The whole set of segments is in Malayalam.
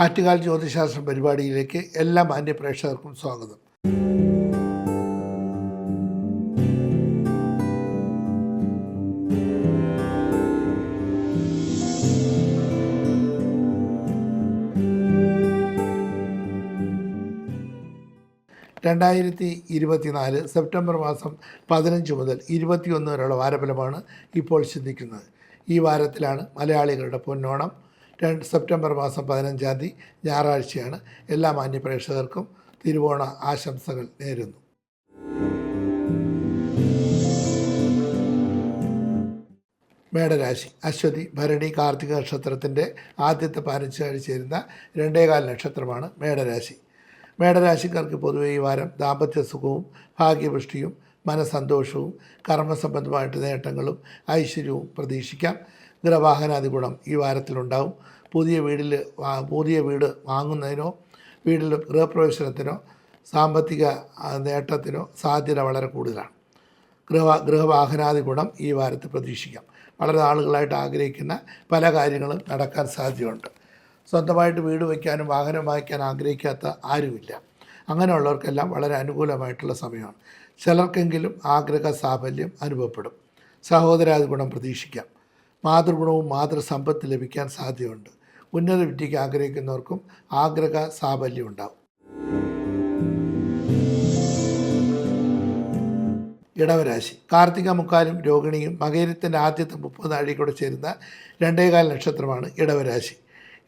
ആറ്റുകാൽ ജ്യോതിശാസ്ത്രം പരിപാടിയിലേക്ക് എല്ലാ മാന്യ പ്രേക്ഷകർക്കും സ്വാഗതം. സെപ്റ്റംബർ മാസം 15 മുതൽ 21 വരെയുള്ള വാരഫലമാണ് ഇപ്പോൾ ചിന്തിക്കുന്നത്. ഈ വാരത്തിലാണ് മലയാളികളുടെ പൊന്നോണം. സെപ്റ്റംബർ മാസം 15 തീയതി ഞായറാഴ്ചയാണ്. എല്ലാ മാന്യ പ്രേക്ഷകർക്കും തിരുവോണ ആശംസകൾ നേരുന്നു. മേടരാശി അശ്വതി ഭരണി കാർത്തിക നക്ഷത്രത്തിൻ്റെ ആദ്യത്തെ 15 ആഴ്ച ചേരുന്ന 2.25 നക്ഷത്രമാണ് മേടരാശി. മേടരാശിക്കാർക്ക് പൊതുവെ ഈ വാരം ദാമ്പത്യ സുഖവും ഭാഗ്യപുഷ്ടിയും മനസ്സന്തോഷവും കർമ്മസംബന്ധമായിട്ട് നേട്ടങ്ങളും ഐശ്വര്യവും പ്രതീക്ഷിക്കാം. ഗൃഹവാഹനാദി ഗുണം ഈ വാരത്തിലുണ്ടാവും. പുതിയ വീട് വാങ്ങുന്നതിനോ വീട്ടിൽ ഗൃഹപ്രവേശനത്തിനോ സാമ്പത്തിക നേട്ടത്തിനോ സാധ്യത വളരെ കൂടുതലാണ്. ഗൃഹവാഹനാദി ഗുണം ഈ വാരത്തിൽ പ്രതീക്ഷിക്കാം. വളരെ നാളുകളായിട്ട് ആഗ്രഹിക്കുന്ന പല കാര്യങ്ങളും നടക്കാൻ സാധ്യതയുണ്ട്. സ്വന്തമായിട്ട് വീട് വയ്ക്കാനും വാഹനം വാങ്ങിക്കാൻ ആഗ്രഹിക്കാത്ത ആരുമില്ല. അങ്ങനെയുള്ളവർക്കെല്ലാം വളരെ അനുകൂലമായിട്ടുള്ള സമയമാണ്. ചിലർക്കെങ്കിലും ആഗ്രഹ സാഫല്യം അനുഭവപ്പെടും. സഹോദരാദി ഗുണം പ്രതീക്ഷിക്കാം. മാതൃഗുണവും മാതൃസമ്പത്ത് ലഭിക്കാൻ സാധ്യതയുണ്ട്. ഉന്നത വിദ്യയ്ക്ക് ആഗ്രഹിക്കുന്നവർക്കും ആഗ്രഹ സാഫല്യം ഉണ്ടാവും. ഇടവരാശി കാർത്തിക മുക്കാലും രോഹിണിയും മകയിരത്തിൻ്റെ ആദ്യത്തെ 30 നാഴികൂടെ ചേരുന്ന 2.25 നക്ഷത്രമാണ് ഇടവരാശി.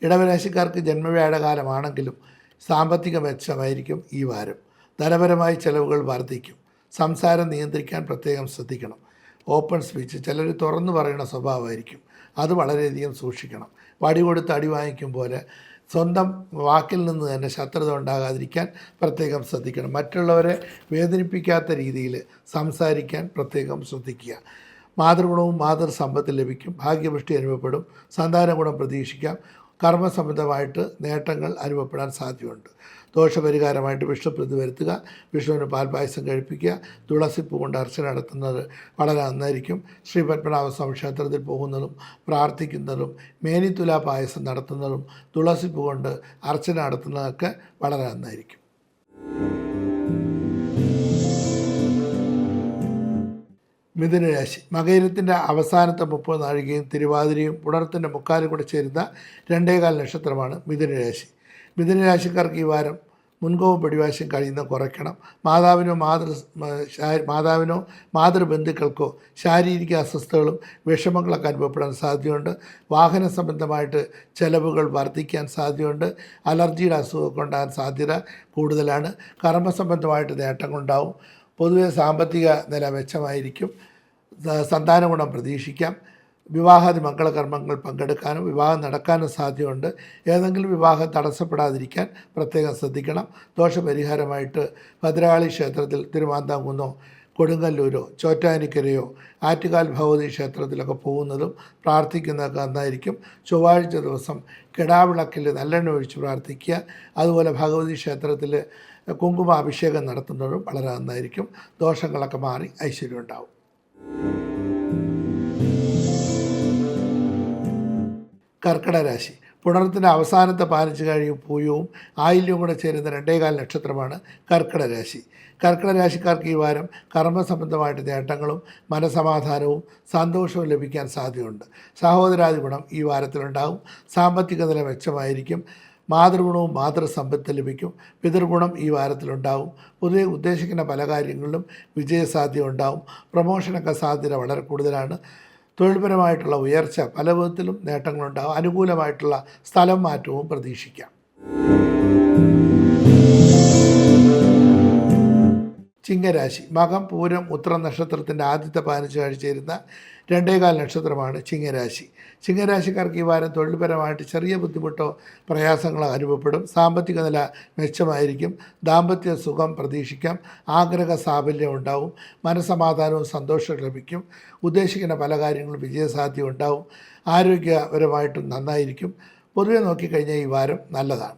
ഇടവരാശിക്കാർക്ക് ജന്മവ്യാഴകാലമാണെങ്കിലും സാമ്പത്തിക മെച്ചമായിരിക്കും ഈ വാരം. ധനപരമായ ചെലവുകൾ വർദ്ധിക്കും. സംസാരം നിയന്ത്രിക്കാൻ പ്രത്യേകം ശ്രദ്ധിക്കണം. ഓപ്പൺ സ്പീച്ച്, ചിലർ തുറന്നു പറയുന്ന സ്വഭാവമായിരിക്കും. അത് വളരെയധികം സൂക്ഷിക്കണം. വടി കൊടുത്ത് അടി വാങ്ങിക്കും പോലെ സ്വന്തം വാക്കിൽ നിന്ന് തന്നെ ശത്രുത ഉണ്ടാകാതിരിക്കാൻ പ്രത്യേകം ശ്രദ്ധിക്കണം. മറ്റുള്ളവരെ വേദനിപ്പിക്കാത്ത രീതിയിൽ സംസാരിക്കാൻ പ്രത്യേകം ശ്രദ്ധിക്കുക. മാതൃഗുണവും മാതൃസമ്പത്ത് ലഭിക്കും. ഭാഗ്യപുഷ്ടി അനുഭവപ്പെടും. സന്താന ഗുണം പ്രതീക്ഷിക്കാം. കർമ്മസംബന്ധമായിട്ട് നേട്ടങ്ങൾ അനുഭവപ്പെടാൻ സാധ്യതയുണ്ട്. ദോഷപരിഹാരമായിട്ട് വിഷ്ണുപ്രീതി വരുത്തുക. വിഷ്ണുവിന് പാൽപായസം കഴിപ്പിക്കുക. തുളസിപ്പൂ കൊണ്ട് അർച്ചന നടത്തുന്നത് വളരെ നന്നായിരിക്കും. ശ്രീ പത്മനാഭസ്വാമി ക്ഷേത്രത്തിൽ പോകുന്നതും പ്രാർത്ഥിക്കുന്നതും മേനിത്തുലാ പായസം നടത്തുന്നതും തുളസിപ്പൂ കൊണ്ട് അർച്ചന നടത്തുന്നതൊക്കെ വളരെ നന്നായിരിക്കും. മിഥുനരാശി മകയിരത്തിൻ്റെ അവസാനത്തെ 30 നാഴികയും തിരുവാതിരയും പുണർത്തിൻ്റെ മുക്കാലും കൂടെ ചേരുന്ന 2.25 നക്ഷത്രമാണ് മിഥുനരാശി. മിഥുനരാശിക്കാർക്ക് ഈ വാരം മുൻകോപം പിടിവാശം കഴിയുന്ന കുറയ്ക്കണം. മാതാവിനോ മാതൃബന്ധുക്കൾക്കോ ശാരീരിക അസ്വസ്ഥതകളും വിഷമങ്ങളൊക്കെ അനുഭവപ്പെടാൻ സാധ്യതയുണ്ട്. വാഹന സംബന്ധമായിട്ട് ചെലവുകൾ വർദ്ധിക്കാൻ സാധ്യതയുണ്ട്. അലർജിയുടെ അസുഖമൊക്കെ ഉണ്ടാകാൻ സാധ്യത കൂടുതലാണ്. കർമ്മസംബന്ധമായിട്ട് നേട്ടങ്ങളുണ്ടാവും. പൊതുവെ സാമ്പത്തിക നില മെച്ചമായിരിക്കും. സന്താന ഗുണം പ്രതീക്ഷിക്കാം. വിവാഹാദി മംഗളകർമ്മങ്ങൾ പങ്കെടുക്കാനും വിവാഹം നടക്കാനും സാധ്യതയുണ്ട്. ഏതെങ്കിലും വിവാഹം തടസ്സപ്പെടാതിരിക്കാൻ പ്രത്യേകം ശ്രദ്ധിക്കണം. ദോഷപരിഹാരമായിട്ട് ഭദ്രകാളി ക്ഷേത്രത്തിൽ തിരുമാന്താംകുന്നോ കൊടുങ്ങല്ലൂരോ ചോറ്റാനിക്കരയോ ആറ്റുകാൽ ഭഗവതി ക്ഷേത്രത്തിലൊക്കെ പോകുന്നതും പ്രാർത്ഥിക്കുന്നതൊക്കെ നന്നായിരിക്കും. ചൊവ്വാഴ്ച ദിവസം കിടാവിളക്കിൽ നല്ലെണ്ണ ഒഴിച്ച് പ്രാർത്ഥിക്കുക. അതുപോലെ ഭഗവതി ക്ഷേത്രത്തിൽ കുങ്കുമാഭിഷേകം നടത്തുന്നതും വളരെ നന്നായിരിക്കും. ദോഷങ്ങളൊക്കെ മാറി ഐശ്വര്യം ഉണ്ടാവും. കർക്കിടരാശി പുണർത്തിൻ്റെ അവസാനത്തെ 15 കഴിയും പൂയവും ആയില്യവും കൂടെ ചേരുന്ന 2.25 നക്ഷത്രമാണ് കർക്കിടരാശി. കർക്കിടരാശിക്കാർക്ക് ഈ വാരം കർമ്മസംബന്ധമായിട്ട് നേട്ടങ്ങളും മനസമാധാനവും സന്തോഷവും ലഭിക്കാൻ സാധ്യതയുണ്ട്. സഹോദരാദി ഗുണം ഈ വാരത്തിലുണ്ടാകും. സാമ്പത്തിക നില മെച്ചമായിരിക്കും. മാതൃഗുണവും മാതൃസമ്പത്ത് ലഭിക്കും. പിതൃഗുണം ഈ വാരത്തിലുണ്ടാവും. പൊതുവെ ഉദ്ദേശിക്കുന്ന പല കാര്യങ്ങളിലും വിജയസാധ്യത ഉണ്ടാവും. പ്രമോഷനൊക്കെ സാധ്യത വളരെ കൂടുതലാണ്. തൊഴിൽപരമായിട്ടുള്ള ഉയർച്ച പല വിധത്തിലും നേട്ടങ്ങളുണ്ടാകും. അനുകൂലമായിട്ടുള്ള സ്ഥലം മാറ്റവും പ്രതീക്ഷിക്കാം. ചിങ്ങരാശി മകം പൂരം ഉത്രം നക്ഷത്രത്തിൻ്റെ ആദ്യത്തെ 15 ആഴ്ച ചേരുന്ന 2.25 നക്ഷത്രമാണ് ചിങ്ങരാശി. ചിങ്ങരാശിക്കാർക്ക് ഈ വാരം തൊഴിൽപരമായിട്ട് ചെറിയ ബുദ്ധിമുട്ടോ പ്രയാസങ്ങളോ അനുഭവപ്പെടും. സാമ്പത്തിക നില മെച്ചമായിരിക്കും. ദാമ്പത്യ സുഖം പ്രതീക്ഷിക്കാം. ആഗ്രഹ സാഫല്യം ഉണ്ടാവും. മനസ്സമാധാനവും സന്തോഷവും ലഭിക്കും. ഉദ്ദേശിക്കുന്ന പല കാര്യങ്ങളും വിജയസാധ്യത ഉണ്ടാവും. ആരോഗ്യപരമായിട്ടും നന്നായിരിക്കും. പൊതുവെ നോക്കിക്കഴിഞ്ഞാൽ ഈ വാരം നല്ലതാണ്.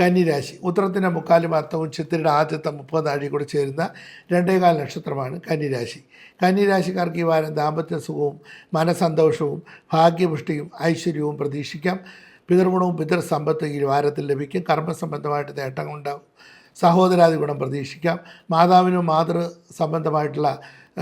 കന്നിരാശി ഉത്രത്തിൻ്റെ മുക്കാലും അർത്ഥവും ചിത്തിരയുടെ ആദ്യത്തെ 30 നാഴി കൂടെ ചേരുന്ന 2.25 നക്ഷത്രമാണ് കന്നിരാശി. കന്നിരാശിക്കാർക്ക് ഈ വാരം ദാമ്പത്യ സുഖവും മനസന്തോഷവും ഭാഗ്യപുഷ്ടിയും ഐശ്വര്യവും പ്രതീക്ഷിക്കാം. പിതൃഗുണവും പിതൃസമ്പത്തും ഈ വാരത്തിൽ ലഭിക്കും. കർമ്മസംബന്ധമായിട്ട് നേട്ടങ്ങളുണ്ടാകും. സഹോദരാദി ഗുണം പ്രതീക്ഷിക്കാം. മാതാവിനും മാതൃ സംബന്ധമായിട്ടുള്ള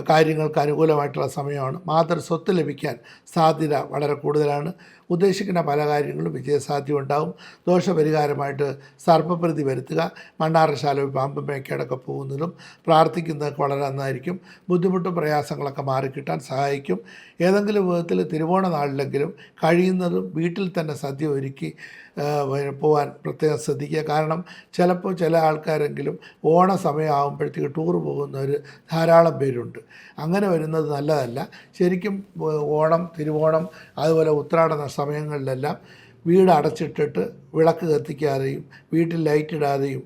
കാര്യങ്ങൾക്ക് അനുകൂലമായിട്ടുള്ള സമയമാണ്. മാതൃ സ്വത്ത് ലഭിക്കാൻ സാധ്യത വളരെ കൂടുതലാണ്. ഉദ്ദേശിക്കുന്ന പല കാര്യങ്ങളും വിജയസാധ്യത ഉണ്ടാവും. ദോഷപരിഹാരമായിട്ട് സർപ്പപ്രതി വരുത്തുക, മണ്ണാറശാല പാമ്പ് മേക്കേടൊക്കെ പോകുന്നതും പ്രാർത്ഥിക്കുന്നതൊക്കെ വളരെ നന്നായിരിക്കും. ബുദ്ധിമുട്ടും പ്രയാസങ്ങളൊക്കെ മാറിക്കിട്ടാൻ സഹായിക്കും. ഏതെങ്കിലും വിധത്തിൽ തിരുവോണ നാളിലെങ്കിലും കഴിയുന്നതും വീട്ടിൽ തന്നെ സദ്യ ഒരുക്കി പോകാൻ പ്രത്യേകം ശ്രദ്ധിക്കുക. കാരണം ചിലപ്പോൾ ചില ആൾക്കാരെങ്കിലും ഓണ സമയമാകുമ്പോഴത്തേക്ക് ടൂർ പോകുന്നവർ ധാരാളം പേരുണ്ട്. അങ്ങനെ വരുന്നത് നല്ലതല്ല. ശരിക്കും ഓണം, തിരുവോണം, അതുപോലെ ഉത്രാട സമയങ്ങളിലെല്ലാം വീട് അടച്ചിട്ടിട്ട് വിളക്ക് കത്തിക്കാതെയും വീട്ടിൽ ലൈറ്റ് ഇടാതെയും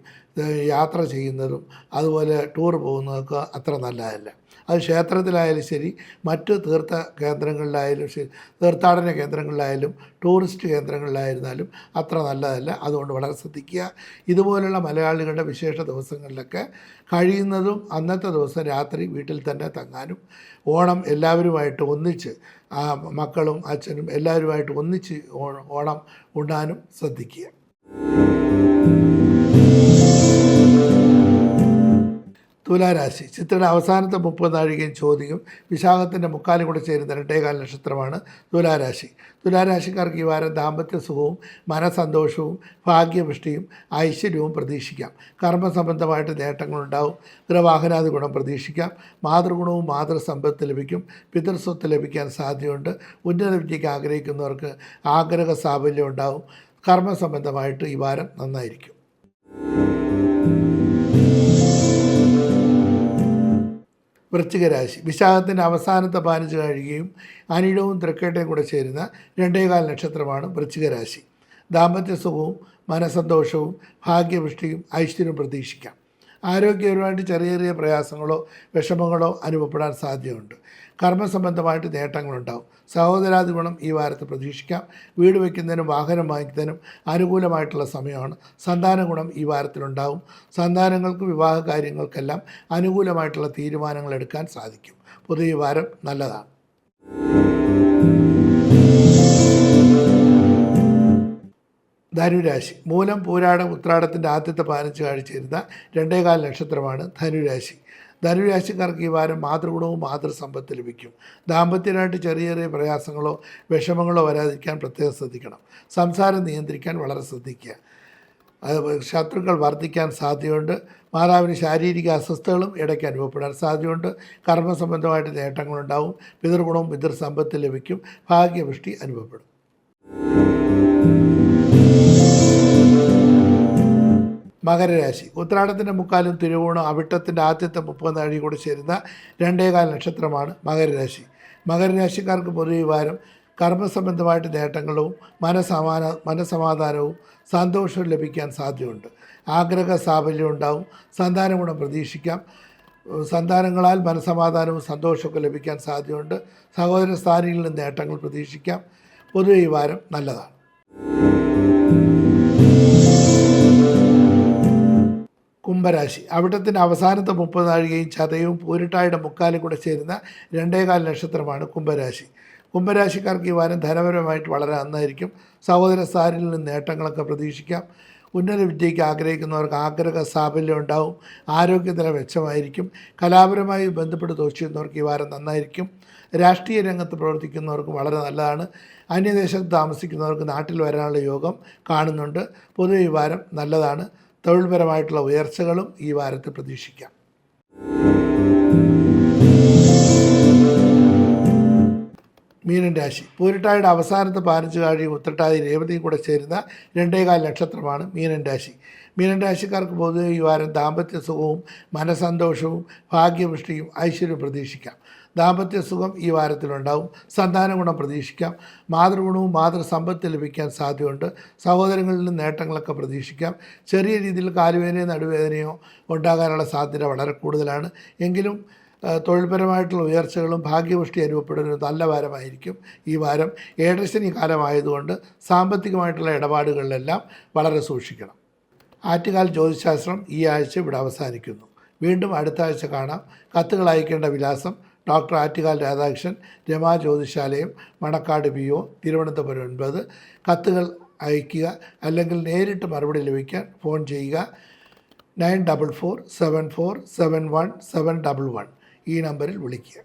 യാത്ര ചെയ്യുന്നതും അതുപോലെ ടൂർ പോകുന്നതൊക്കെ അത്ര നല്ലതല്ല. അത് ക്ഷേത്രത്തിലായാലും ശരി, മറ്റ് തീർത്ഥ കേന്ദ്രങ്ങളിലായാലും ശരി, തീർത്ഥാടന കേന്ദ്രങ്ങളിലായാലും ടൂറിസ്റ്റ് കേന്ദ്രങ്ങളിലായിരുന്നാലും അത്ര നല്ലതല്ല. അതുകൊണ്ട് വളരെ ശ്രദ്ധിക്കുക. ഇതുപോലുള്ള മലയാളികളുടെ വിശേഷ ദിവസങ്ങളിലൊക്കെ കഴിയുന്നതും അന്നത്തെ ദിവസം രാത്രി വീട്ടിൽ തന്നെ തങ്ങാനും ഓണം എല്ലാവരുമായിട്ട് ഒന്നിച്ച് മക്കളും അച്ഛനും എല്ലാവരുമായിട്ട് ഒന്നിച്ച് ഓണം ഉണ്ണാനും ശ്രദ്ധിക്കുക. തുലാരാശി ചിത്രയുടെ അവസാനത്തെ 30 നാഴികയും ചോദ്യവും വിശാഖത്തിൻ്റെ മുക്കാലും കൂടെ ചേരുന്ന 2.25 നക്ഷത്രമാണ് തുലാരാശി. തുലാരാശിക്കാർക്ക് ഈ വാരം ദാമ്പത്യ സുഖവും മനസന്തോഷവും ഭാഗ്യപുഷ്ടിയും ഐശ്വര്യവും പ്രതീക്ഷിക്കാം. കർമ്മസംബന്ധമായിട്ട് നേട്ടങ്ങളുണ്ടാവും. ഗൃഹവാഹനാദി ഗുണം പ്രതീക്ഷിക്കാം. മാതൃഗുണവും മാതൃസമ്പത്ത് ലഭിക്കും. പിതൃസ്വത്ത് ലഭിക്കാൻ സാധ്യതയുണ്ട്. ഉന്നത വിദ്യയ്ക്ക് ആഗ്രഹിക്കുന്നവർക്ക് ആഗ്രഹ സാഫല്യം ഉണ്ടാവും. കർമ്മസംബന്ധമായിട്ട് ഈ വാരം നന്നായിരിക്കും. വൃശ്ചികരാശി വിശാഖത്തിൻ്റെ അവസാനത്തെ 15 കഴിയുകയും അനിഴവും തൃക്കേട്ടയും കൂടെ ചേരുന്ന 2.25 നക്ഷത്രമാണ് വൃശ്ചികരാശി. ദാമ്പത്യ സുഖവും മനസന്തോഷവും ഭാഗ്യപുഷ്ടിയും ഐശ്വര്യവും പ്രതീക്ഷിക്കാം. ആരോഗ്യപരമായിട്ട് ചെറിയ ചെറിയ പ്രയാസങ്ങളോ വിഷമങ്ങളോ അനുഭവപ്പെടാൻ സാധ്യതയുണ്ട്. കർമ്മസംബന്ധമായിട്ട് നേട്ടങ്ങളുണ്ടാവും. സഹോദരാദി ഗുണം ഈ വാരത്ത് പ്രതീക്ഷിക്കാം. വീട് വയ്ക്കുന്നതിനും വാഹനം വാങ്ങിക്കുന്നതിനും അനുകൂലമായിട്ടുള്ള സമയമാണ്. സന്താന ഗുണം ഈ വാരത്തിലുണ്ടാവും. സന്താനങ്ങൾക്ക് വിവാഹ കാര്യങ്ങൾക്കെല്ലാം അനുകൂലമായിട്ടുള്ള തീരുമാനങ്ങൾ എടുക്കാൻ സാധിക്കും. പൊതുവെ ഈ വാരം നല്ലതാണ്. ധനുരാശി മൂലം പൂരാടം ഉത്രാടത്തിൻ്റെ ആദ്യത്തെ 15 ആഴ്ച ചേരുന്ന 2.25 നക്ഷത്രമാണ് ധനുരാശി. ധനുരാശിക്കാർക്ക് ഈ വാരം മാതൃഗുണവും മാതൃസമ്പത്ത് ലഭിക്കും. ദാമ്പത്യമായിട്ട് ചെറിയ ചെറിയ പ്രയാസങ്ങളോ വിഷമങ്ങളോ വരാതിരിക്കാൻ പ്രത്യേകം ശ്രദ്ധിക്കണം. സംസാരം നിയന്ത്രിക്കാൻ വളരെ ശ്രദ്ധിക്കുക. ശത്രുക്കൾ വർദ്ധിക്കാൻ സാധ്യതയുണ്ട്. മാതാവിന് ശാരീരിക അസ്വസ്ഥതകളും ഇടയ്ക്ക് അനുഭവപ്പെടാൻ സാധ്യതയുണ്ട്. കർമ്മസംബന്ധമായിട്ട് നേട്ടങ്ങളുണ്ടാവും. പിതൃഗുണവും പിതൃസമ്പത്ത് ലഭിക്കും. ഭാഗ്യപുഷ്ടി അനുഭവപ്പെടും. മകരരാശി ഉത്രാടത്തിൻ്റെ മുക്കാലും തിരുവോണം അവിട്ടത്തിൻ്റെ ആദ്യത്തെ 30 നാഴി കൂടെ ചേരുന്ന 2.25 നക്ഷത്രമാണ് മകരരാശി. മകരരാശിക്കാർക്ക് പൊതുവെ ഈ വാരം കർമ്മസംബന്ധമായിട്ട് നേട്ടങ്ങളും മനസമാധാനവും സന്തോഷവും ലഭിക്കാൻ സാധ്യതയുണ്ട്. ആഗ്രഹ സാഫല്യം ഉണ്ടാവും. സന്താന ഗുണം പ്രതീക്ഷിക്കാം. സന്താനങ്ങളാൽ മനസമാധാനവും സന്തോഷമൊക്കെ ലഭിക്കാൻ സാധ്യതയുണ്ട്. സഹോദര സ്ഥാനികളിൽ നേട്ടങ്ങൾ പ്രതീക്ഷിക്കാം. പൊതുവെ ഈ വാരം നല്ലതാണ്. കുംഭരാശി അവിട്ടത്തിൻ്റെ അവസാനത്തെ 30 നാഴികയും ചതയവും പൂരിട്ടായുടെ മുക്കാലും കൂടെ ചേരുന്ന 2.25 നക്ഷത്രമാണ് കുംഭരാശി. കുംഭരാശിക്കാർക്ക് ഈ വാരം ധനപരമായിട്ട് വളരെ നന്നായിരിക്കും. സഹോദര സ്ഥാനിൽ നിന്ന് നേട്ടങ്ങളൊക്കെ പ്രതീക്ഷിക്കാം. ഉന്നത വിദ്യയ്ക്ക് ആഗ്രഹിക്കുന്നവർക്ക് ആഗ്രഹ സാഫല്യം ഉണ്ടാവും. ആരോഗ്യനില മെച്ചമായിരിക്കും. കലാപരമായി ബന്ധപ്പെട്ട് തോന്നിക്കുന്നവർക്ക് ഈ വാരം നന്നായിരിക്കും. രാഷ്ട്രീയ രംഗത്ത് പ്രവർത്തിക്കുന്നവർക്ക് വളരെ നല്ലതാണ്. അന്യദേശത്ത് താമസിക്കുന്നവർക്ക് നാട്ടിൽ വരാനുള്ള യോഗം കാണുന്നുണ്ട്. പൊതുവെ ഈ വാരം നല്ലതാണ്. തൊഴിൽപരമായിട്ടുള്ള ഉയർച്ചകളും ഈ വാരത്തിൽ പ്രതീക്ഷിക്കാം. മീനൻ രാശി പൂരിട്ടായുടെ അവസാനത്തെ 15 ആഴ്ചയും ഉത്രട്ടാതി രേവതിയും കൂടെ ചേരുന്ന 2.25 നക്ഷത്രമാണ് മീനൻ രാശി. മീനൻ രാശിക്കാർക്ക് പൊതുവെ ഈ വാരം ദാമ്പത്യ സുഖവും മനസന്തോഷവും ഭാഗ്യപുഷ്ടിയും ഐശ്വര്യവും പ്രതീക്ഷിക്കാം. ദാമ്പത്യ സുഖം ഈ വാരത്തിലുണ്ടാവും. സന്താന ഗുണം പ്രതീക്ഷിക്കാം. മാതൃഗുണവും മാതൃസമ്പത്ത് ലഭിക്കാൻ സാധ്യതയുണ്ട്. സഹോദരങ്ങളിൽ നിന്ന് നേട്ടങ്ങളൊക്കെ പ്രതീക്ഷിക്കാം. ചെറിയ രീതിയിൽ കാലുവേദനയോ നടുവേദനയോ ഉണ്ടാകാനുള്ള സാധ്യത വളരെ കൂടുതലാണ്. എങ്കിലും തൊഴിൽപരമായിട്ടുള്ള ഉയർച്ചകളും ഭാഗ്യപുഷ്ടി അനുഭവപ്പെടുന്ന നല്ല വാരമായിരിക്കും ഈ വാരം. ഏഴരശനി കാലമായതുകൊണ്ട് സാമ്പത്തികമായിട്ടുള്ള ഇടപാടുകളിലെല്ലാം വളരെ സൂക്ഷിക്കണം. ആറ്റുകാൽ ജ്യോതിശാസ്ത്രം ഈ ആഴ്ച ഇവിടെ അവസാനിക്കുന്നു. വീണ്ടും അടുത്ത ആഴ്ച കാണാം. കത്തുകൾ അയക്കേണ്ട വിലാസം: ഡോക്ടർ ആറ്റുകാൽ രാധാകൃഷ്ണൻ, രമാ ജ്യോതിശാലയം, മണക്കാട് PO, തിരുവനന്തപുരം 9. കത്തുകൾ അയയ്ക്കുക. അല്ലെങ്കിൽ നേരിട്ട് മറുപടി ലഭിക്കാൻ ഫോൺ ചെയ്യുക 9447471711. ഈ നമ്പറിൽ വിളിക്കുക.